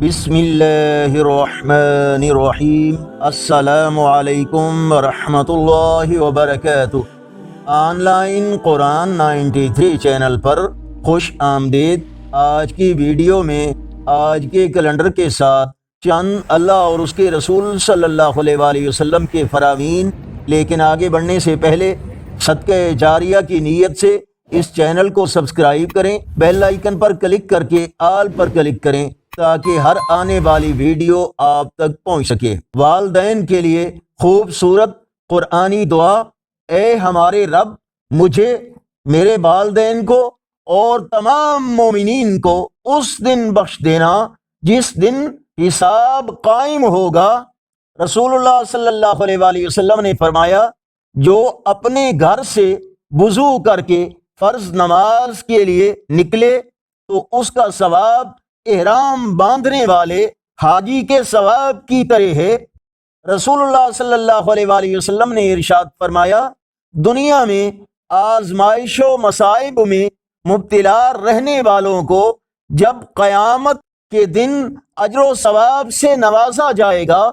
بسم اللہ الرحمن الرحیم۔ السلام علیکم ورحمۃ اللہ وبرکاتہ۔ آن لائن قرآن 93 چینل پر خوش آمدید۔ آج کی ویڈیو میں آج کے کیلنڈر کے ساتھ چند اللہ اور اس کے رسول صلی اللہ علیہ وآلہ وسلم کے فرامین، لیکن آگے بڑھنے سے پہلے صدقہ جاریہ کی نیت سے اس چینل کو سبسکرائب کریں، بیل آئیکن پر کلک کر کے آل پر کلک کریں تاکہ ہر آنے والی ویڈیو آپ تک پہنچ سکے۔ والدین کے لیے خوبصورت قرآنی دعا: اے ہمارے رب، مجھے، میرے والدین کو اور تمام مومنین کو اس دن بخش دینا جس دن حساب قائم ہوگا۔ رسول اللہ صلی اللہ علیہ وآلہ وسلم نے فرمایا، جو اپنے گھر سے وضو کر کے فرض نماز کے لیے نکلے تو اس کا ثواب احرام باندھنے والے حاجی کے ثواب کی طرح ہے۔ رسول اللہ صلی اللہ علیہ وآلہ وسلم نے ارشاد فرمایا، دنیا میں آزمائش و مصائب میں مبتلا رہنے والوں کو جب قیامت کے دن اجر و ثواب سے نوازا جائے گا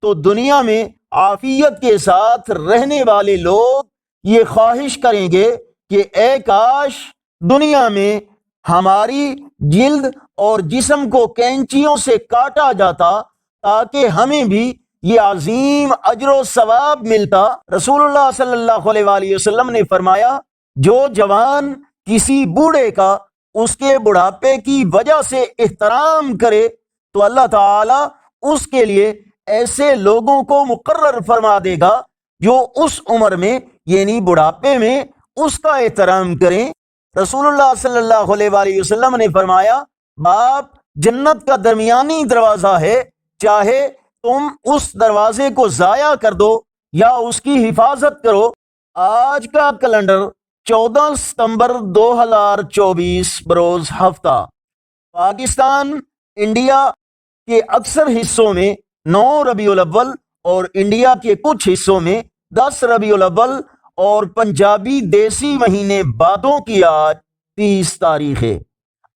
تو دنیا میں عافیت کے ساتھ رہنے والے لوگ یہ خواہش کریں گے کہ اے کاش دنیا میں ہماری جلد اور جسم کو کینچیوں سے کاٹا جاتا تاکہ ہمیں بھی یہ عظیم اجر و ثواب ملتا۔ رسول اللہ صلی اللہ علیہ وآلہ وسلم نے فرمایا، جو جوان کسی بوڑھے کا اس کے بڑھاپے کی وجہ سے احترام کرے تو اللہ تعالی اس کے لیے ایسے لوگوں کو مقرر فرما دے گا جو اس عمر میں یعنی بڑھاپے میں اس کا احترام کریں۔ رسول اللہ صلی اللہ علیہ وآلہ وسلم نے فرمایا، باپ جنت کا درمیانی دروازہ ہے، چاہے تم اس دروازے کو ضائع کر دو یا اس کی حفاظت کرو۔ آج کا کیلنڈر 14 ستمبر 2024 بروز ہفتہ۔ پاکستان، انڈیا کے اکثر حصوں میں 9 ربیع الاول اور انڈیا کے کچھ حصوں میں 10 ربیع الاول اور پنجابی دیسی مہینے بادوں کی آج 30 تاریخ ہے۔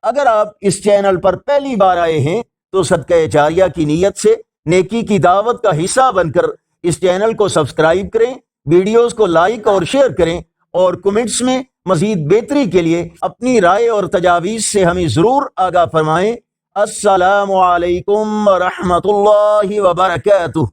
اگر آپ اس چینل پر پہلی بار آئے ہیں تو صدقہ جاریہ کی نیت سے نیکی کی دعوت کا حصہ بن کر اس چینل کو سبسکرائب کریں، ویڈیوز کو لائک اور شیئر کریں، اور کمنٹس میں مزید بہتری کے لیے اپنی رائے اور تجاویز سے ہمیں ضرور آگاہ فرمائیں۔ السلام علیکم ورحمۃ اللہ وبرکاتہ۔